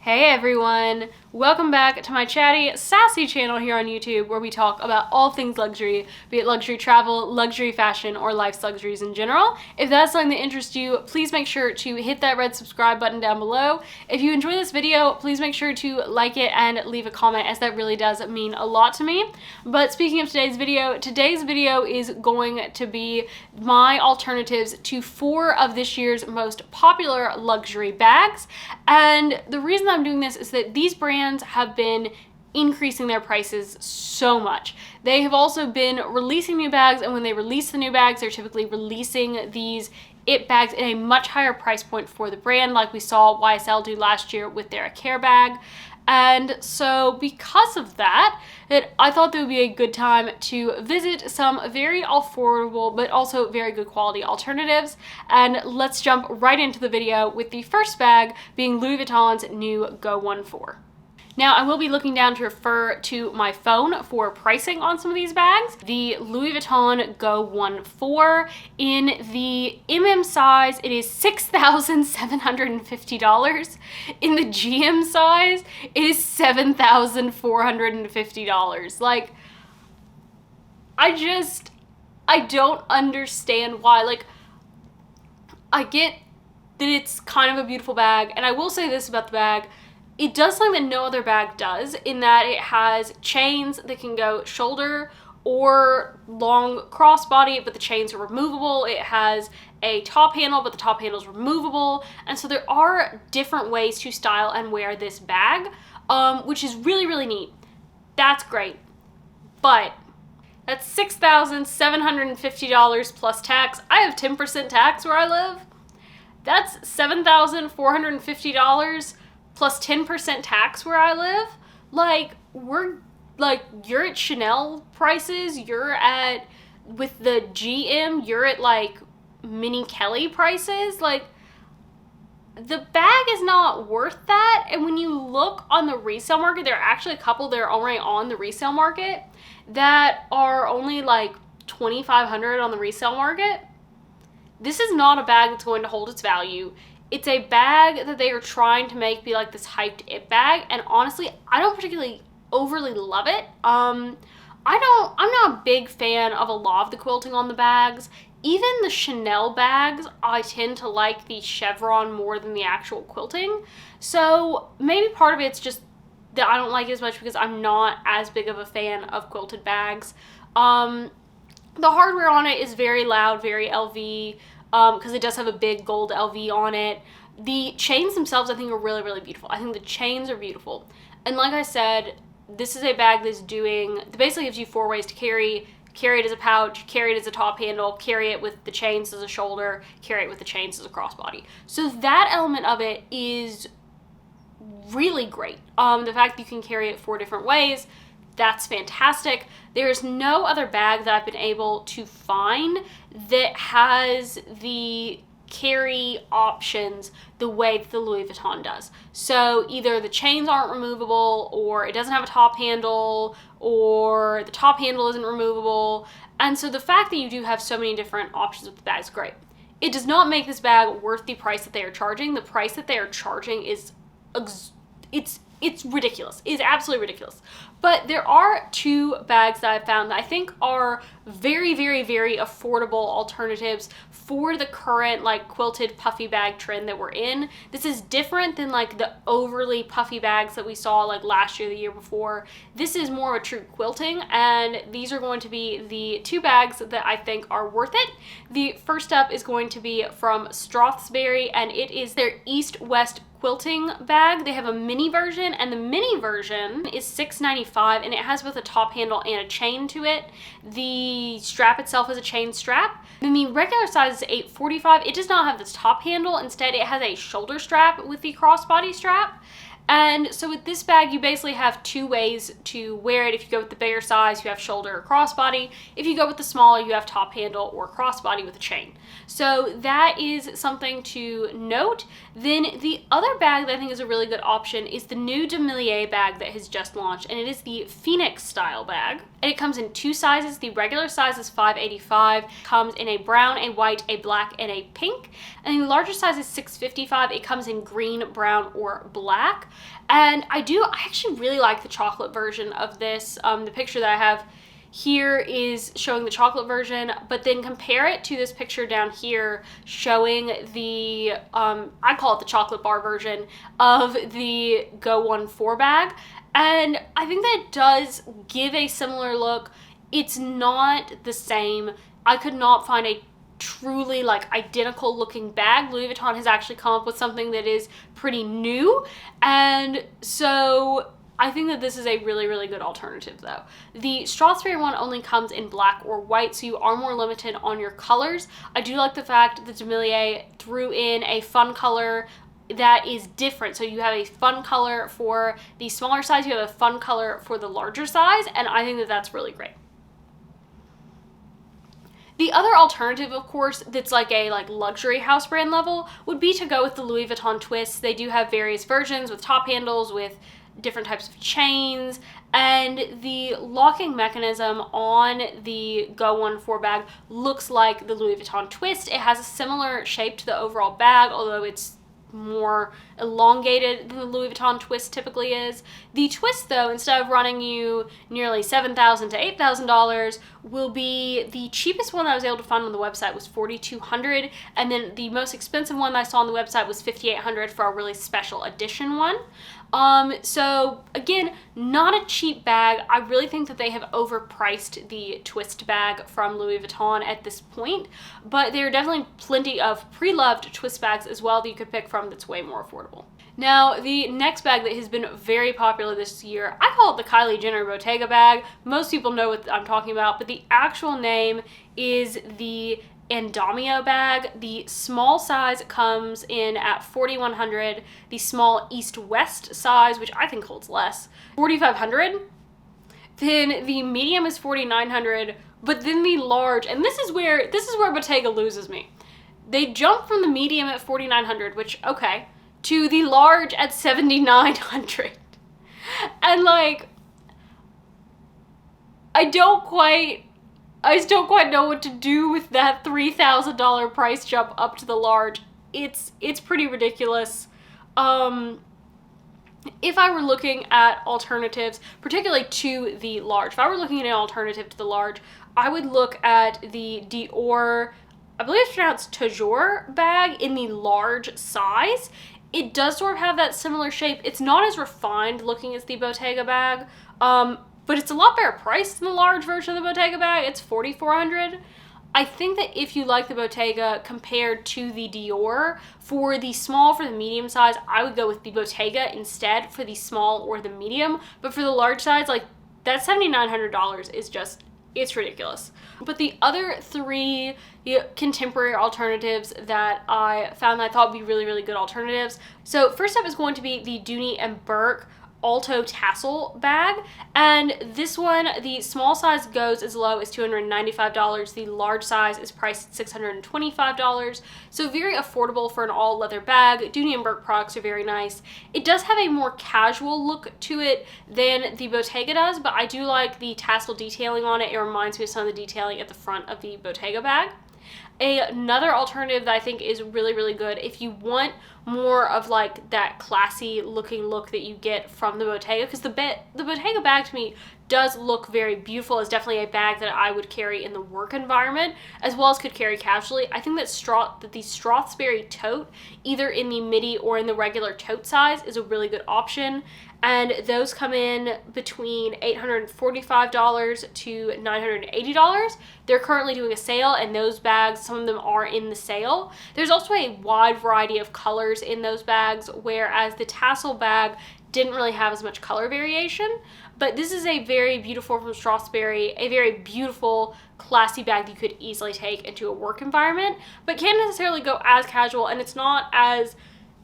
Hey everyone! Welcome back to my chatty, sassy channel here on YouTube where we talk about all things luxury, be it luxury travel, luxury fashion, or life's luxuries in general. If that's something that interests you, please make sure to hit that red subscribe button down below. If you enjoy this video, please make sure to like it and leave a comment, as that really does mean a lot to me. But speaking of today's video is going to be my alternatives to 4 of this year's most popular luxury bags. And the reason I'm doing this is that these brands have been increasing their prices so much. They have also been releasing new bags, and when they release the new bags, they're typically releasing these it bags at a much higher price point for the brand, like we saw YSL do last year with their Care bag. And so because of that, I thought that would be a good time to visit some very affordable but also very good quality alternatives. And let's jump right into the video with the first bag being Louis Vuitton's new Go-14. Now, I will be looking down to refer to my phone for pricing on some of these bags. The Louis Vuitton Go-14 in the size, it is $6,750. In the GM size, it is $7,450. Like, I don't understand why. Like, I get that it's kind of a beautiful bag, and I will say this about the bag. It does something that no other bag does, in that it has chains that can go shoulder or long crossbody, but the chains are removable. It has a top handle, but the top handle is removable. And so there are different ways to style and wear this bag, which is really, really neat. That's great. But that's $6,750 plus tax. I have 10% tax where I live. That's $7,450 plus 10% tax where I live. You're at Chanel prices, with the GM, you're at like Minnie Kelly prices. Like, the bag is not worth that. And when you look on the resale market, there are actually a couple that are already on the resale market that are only like $2,500 on the resale market. This is not a bag that's going to hold its value. It's a bag that they are trying to make be like this hyped it bag, and honestly, I don't particularly overly love it. I'm not a big fan of a lot of the quilting on the bags. Even the Chanel bags, I tend to like the chevron more than the actual quilting. So maybe part of it's just that I don't like it as much because I'm not as big of a fan of quilted bags. The hardware on it is very loud, very LV. Because it does have a big gold LV on it. The chains themselves, I think, are really, really beautiful. I think the chains are beautiful. And like I said, this is a bag that basically gives you 4 ways to carry it as a pouch, carry it as a top handle, carry it with the chains as a shoulder, carry it with the chains as a crossbody. So that element of it is really great. The fact that you can carry it 4 different ways, that's fantastic. There's no other bag that I've been able to find that has the carry options the way that the Louis Vuitton does. So either the chains aren't removable, or it doesn't have a top handle, or the top handle isn't removable. And so the fact that you do have so many different options with the bag is great. It does not make this bag worth the price that they are charging. The price that they are charging is it's ridiculous. It's absolutely ridiculous. But there are 2 bags that I've found that I think are very, very, very affordable alternatives for the current like quilted puffy bag trend that we're in. This is different than like the overly puffy bags that we saw like last year, the year before. This is more of a true quilting, and these are going to be the 2 bags that I think are worth it. The first up is going to be from Strathsbury, and it is their East-West quilting bag. They have a mini version, and the mini version is $6.95, and it has both a top handle and a chain to it. The strap itself is a chain strap. Then the regular size is $8.45. It does not have this top handle. Instead, it has a shoulder strap with the crossbody strap. And so with this bag, you basically have 2 ways to wear it. If you go with the bigger size, you have shoulder or crossbody. If you go with the smaller, you have top handle or crossbody with a chain. So that is something to note. Then the other bag that I think is a really good option is the new Demilia bag that has just launched, and it is the Phoenix style bag. and it comes in 2 sizes. The regular size is $585, comes in a brown, a white, a black, and a pink, and the larger size is $655. It comes in green, brown, or black. And I actually really like the chocolate version of this. The picture that I have here is showing the chocolate version, but then compare it to this picture down here showing the, I call it the chocolate bar version of the Go-14 bag. And I think that it does give a similar look. It's not the same. I could not find a truly like identical looking bag. Louis Vuitton has actually come up with something that is pretty new, and so I think that this is a really, really good alternative though. The Strathsbury one only comes in black or white, so you are more limited on your colors. I do like the fact that Demilier threw in a fun color that is different. So you have a fun color for the smaller size, you have a fun color for the larger size, and I think that that's really great. The other alternative, of course, that's like a luxury house brand level would be to go with the Louis Vuitton twists. They do have various versions with top handles, with different types of chains, and the locking mechanism on the Go-14 bag looks like the Louis Vuitton twist. It has a similar shape to the overall bag, although it's more elongated than the Louis Vuitton twist typically is. The twist though, instead of running you nearly $7,000 to $8,000, will be the cheapest one that I was able to find on the website was $4,200, and then the most expensive one that I saw on the website was $5,800 for a really special edition one. So again, not a cheap bag. I really think that they have overpriced the twist bag from Louis Vuitton at this point, but there are definitely plenty of pre-loved twist bags as well that you could pick from that's way more affordable. Now, the next bag that has been very popular this year, I call it the Kylie Jenner Bottega bag. Most people know what I'm talking about, but the actual name is the Andamio bag. The small size comes in at $4,100. The small East-West size, which I think holds less, $4,500. Then the medium is $4,900, but then the large, and this is where Bottega loses me. They jump from the medium at $4,900, which, okay, to the large at $7,900. And like, I still quite know what to do with that $3,000 price jump up to the large. It's pretty ridiculous. If I were looking at alternatives, particularly to the large, if I were looking at an alternative to the large, I would look at the Dior, I believe it's pronounced Toujours bag in the large size. It does sort of have that similar shape. It's not as refined looking as the Bottega bag, but it's a lot better priced than the large version of the Bottega bag. It's $4,400. I think that if you like the Bottega compared to the Dior, for the small, for the medium size, I would go with the Bottega instead for the small or the medium. But for the large size, like, that $7,900 is just, it's ridiculous. But the other three contemporary alternatives that I found that I thought would be really, really good alternatives. So first up is going to be the Dooney and Burke Alto Tassel bag, and this one, the small size goes as low as $295. The large size is priced at $625, so very affordable for an all leather bag. Dooney and Burke products are very nice. It does have a more casual look to it than the Bottega does, but I do like the tassel detailing on it. It reminds me of some of the detailing at the front of the Bottega bag. Another alternative that I think is really, really good, if you want more of like that classy looking look that you get from the Bottega, because the Bottega bag to me does look very beautiful. It's definitely a bag that I would carry in the work environment as well as could carry casually. I think that the Strathsbury tote, either in the midi or in the regular tote size, is a really good option. And those come in between $845 to $980. They're currently doing a sale, and those bags, some of them are in the sale. There's also a wide variety of colors in those bags, whereas the tassel bag didn't really have as much color variation. But this is a very beautiful, from Strathsbury, a very beautiful, classy bag that you could easily take into a work environment, but can't necessarily go as casual, and it's not as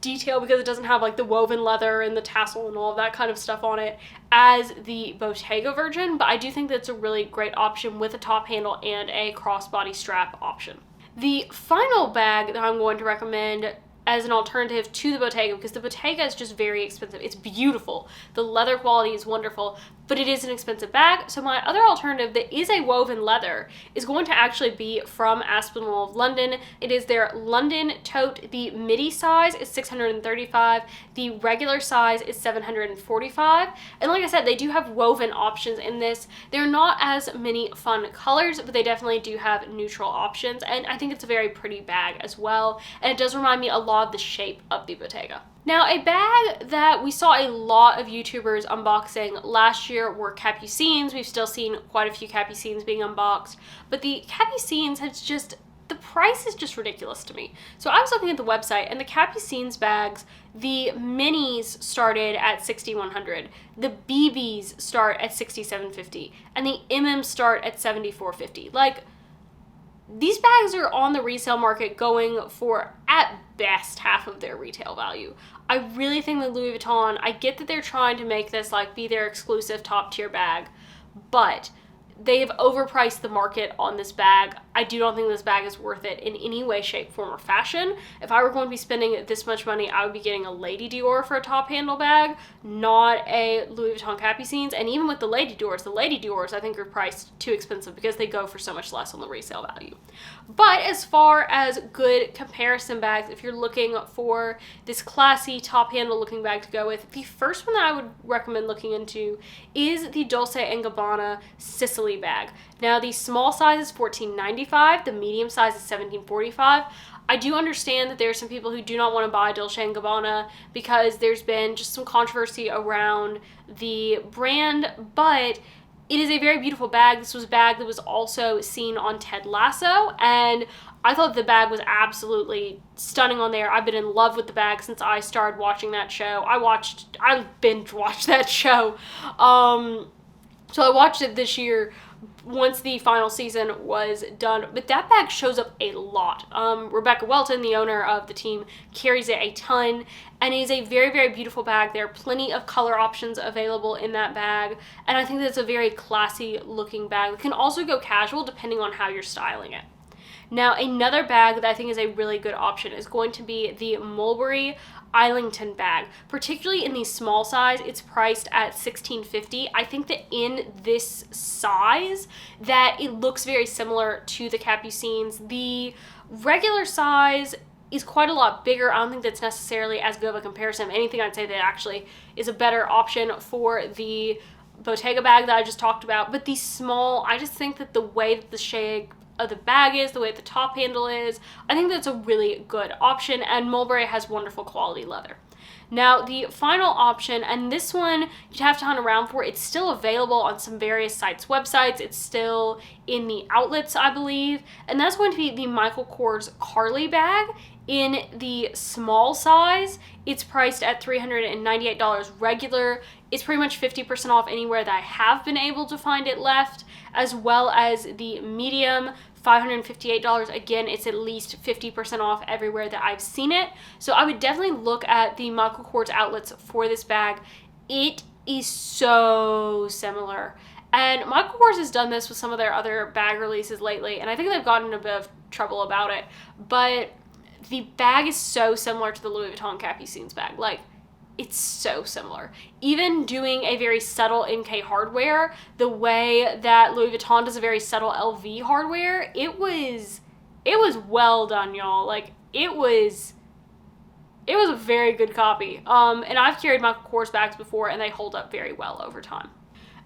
detailed because it doesn't have like the woven leather and the tassel and all of that kind of stuff on it as the Bottega version, but I do think that's a really great option with a top handle and a crossbody strap option. The final bag that I'm going to recommend as an alternative to the Bottega, because the Bottega is just very expensive. It's beautiful. The leather quality is wonderful, but it is an expensive bag. So my other alternative that is a woven leather is going to actually be from Aspinwall of London. It is their London tote. The midi size is 635. The regular size is 745. And like I said, they do have woven options in this. They're not as many fun colors, but they definitely do have neutral options. And I think it's a very pretty bag as well. And it does remind me a lot of the shape of the Bottega. Now, a bag that we saw a lot of YouTubers unboxing last year were Capucines. We've still seen quite a few Capucines being unboxed, but the Capucines has just, the price is just ridiculous to me. So I was looking at the website, and the Capucines bags, the minis started at $6,100, the BBs start at $6,750, and the MMs start at $7,450. Like, these bags are on the resale market going for, at best, half of their retail value. I really think that Louis Vuitton, I get that they're trying to make this like be their exclusive top tier bag, but they've overpriced the market on this bag. I do not think this bag is worth it in any way, shape, form, or fashion. If I were going to be spending this much money, I would be getting a Lady Dior for a top handle bag, not a Louis Vuitton Capucines. And even with the Lady Diors I think are priced too expensive because they go for so much less on the resale value. But as far as good comparison bags, if you're looking for this classy top handle looking bag to go with, the first one that I would recommend looking into is the Dolce & Gabbana Sicily bag. Now, the small size is $14.95, the medium size is $17.45. I do understand that there are some people who do not want to buy Dolce & Gabbana because there's been just some controversy around the brand, but it is a very beautiful bag. This was a bag that was also seen on Ted Lasso, and I thought the bag was absolutely stunning on there. I've been in love with the bag since I started watching that show. I binge watched that show. So I watched it this year once the final season was done, but that bag shows up a lot. Rebecca Welton, the owner of the team, carries it a ton, and it is a very, very beautiful bag. There are plenty of color options available in that bag, and I think that's a very classy looking bag. It can also go casual depending on how you're styling it. Now, another bag that I think is a really good option is going to be the Mulberry Islington bag. Particularly in the small size, it's priced at $16.50. I think that in this size, that it looks very similar to the Capucines. The regular size is quite a lot bigger. I don't think that's necessarily as good of a comparison. If anything, I'd say that actually is a better option for the Bottega bag that I just talked about. But the small, I just think that the way that the shape of the bag is, the way the top handle is, I think that's a really good option, and Mulberry has wonderful quality leather. Now, the final option, and this one you'd have to hunt around for, it's still available on some various sites' websites, it's still in the outlets, I believe, and that's going to be the Michael Kors Carly bag. In the small size, it's priced at $398 regular. It's pretty much 50% off anywhere that I have been able to find it left, as well as the medium, $558. Again, it's at least 50% off everywhere that I've seen it. So I would definitely look at the Michael Kors outlets for this bag. It is so similar. And Michael Kors has done this with some of their other bag releases lately, and I think they've gotten in a bit of trouble about it. But the bag is so similar to the Louis Vuitton Capucines bag. Like, it's so similar. Even doing a very subtle MK hardware, the way that Louis Vuitton does a very subtle LV hardware, it was well done, y'all. Like, it was a very good copy. And I've carried Michael Kors bags before, and they hold up very well over time.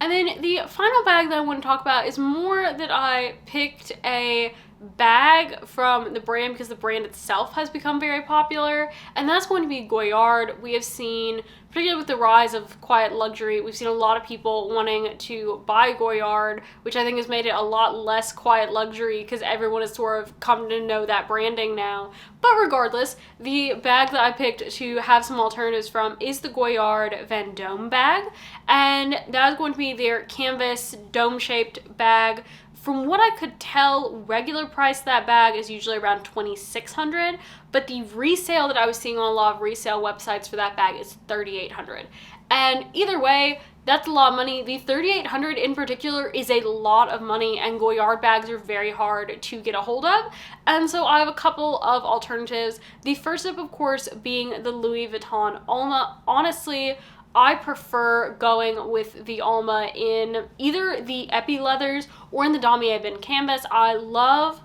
And then the final bag that I want to talk about is more that I picked a bag from the brand because the brand itself has become very popular, and that's going to be Goyard. We have seen, particularly with the rise of quiet luxury, we've seen a lot of people wanting to buy Goyard, which I think has made it a lot less quiet luxury because everyone has sort of come to know that branding now. But regardless, the bag that I picked to have some alternatives from is the Goyard Vendome bag, and that is going to be their canvas dome-shaped bag From what I could tell, regular price of that bag is usually around $2,600, but the resale that I was seeing on a lot of resale websites for that bag is $3,800. And either way, that's a lot of money. The $3,800 in particular is a lot of money, and Goyard bags are very hard to get a hold of. And so I have a couple of alternatives. The first up, of course, being the Louis Vuitton Alma. Honestly, I prefer going with the Alma in either the Epi leathers or in the Damier Ebene canvas. I love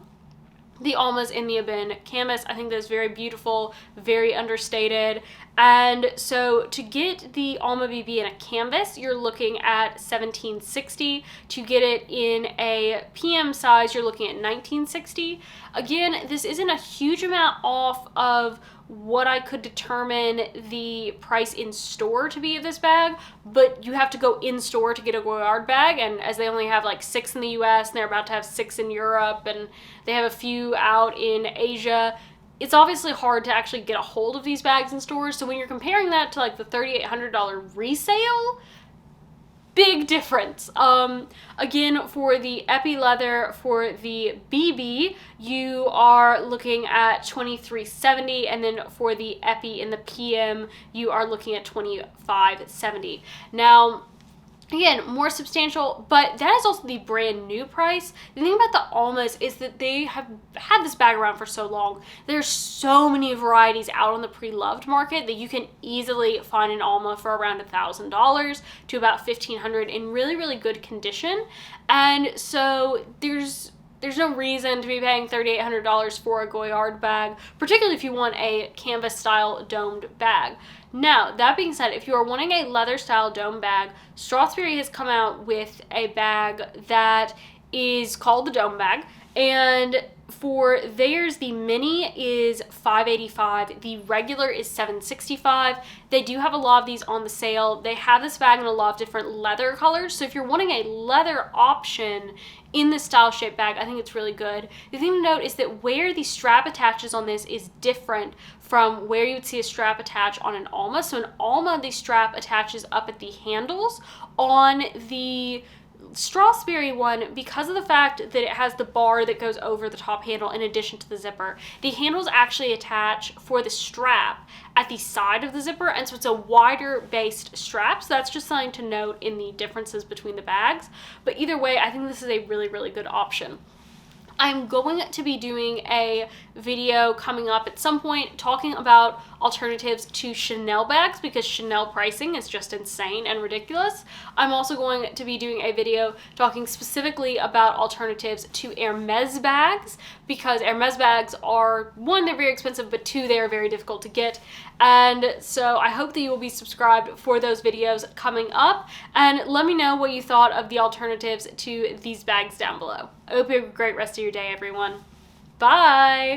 the Almas in the Ebene canvas. I think that's very beautiful, very understated. And so to get the Alma BB in a canvas, you're looking at $1,760. To get it in a PM size, you're looking at $1,960. Again, this isn't a huge amount off of what I could determine the price in store to be of this bag, but you have to go in store to get a Goyard bag, and as they only have like 6 in the US and they're about to have 6 in Europe and they have a few out in Asia, it's obviously hard to actually get a hold of these bags in stores. So when you're comparing that to like the $3,800 resale, big difference. Again, for the Epi leather, for the BB, you are looking at $2,370, and then for the Epi in the PM, you are looking at $2,570. Now, again, more substantial, but that is also the brand new price. The thing about the Almas is that they have had this bag around for so long. There's so many varieties out on the pre-loved market that you can easily find an Alma for around $1,000 to about $1,500 in really, really good condition. And so there's no reason to be paying $3,800 for a Goyard bag, particularly if you want a canvas style domed bag. Now, that being said, if you are wanting a leather style dome bag, Strathberry has come out with a bag that is called the dome bag, and for theirs, the mini is $585, the regular is $765. They do have a lot of these on the sale. They have this bag in a lot of different leather colors, so if you're wanting a leather option in the style shape bag, I think it's really good. The thing to note is that where the strap attaches on this is different from where you would see a strap attach on an Alma. So an Alma, the strap attaches up at the handles. On the Strathberry one, because of the fact that it has the bar that goes over the top handle in addition to the zipper, the handles actually attach for the strap at the side of the zipper, and so it's a wider based strap. So that's just something to note in the differences between the bags. But either way, I think this is a really, really good option. I'm going to be doing a video coming up at some point talking about alternatives to Chanel bags, because Chanel pricing is just insane and ridiculous. I'm also going to be doing a video talking specifically about alternatives to Hermes bags, because Hermes bags are, one, they're very expensive, but two, they are very difficult to get. And so I hope that you will be subscribed for those videos coming up, and let me know what you thought of the alternatives to these bags down below. I hope you have a great rest of your day, everyone. Bye!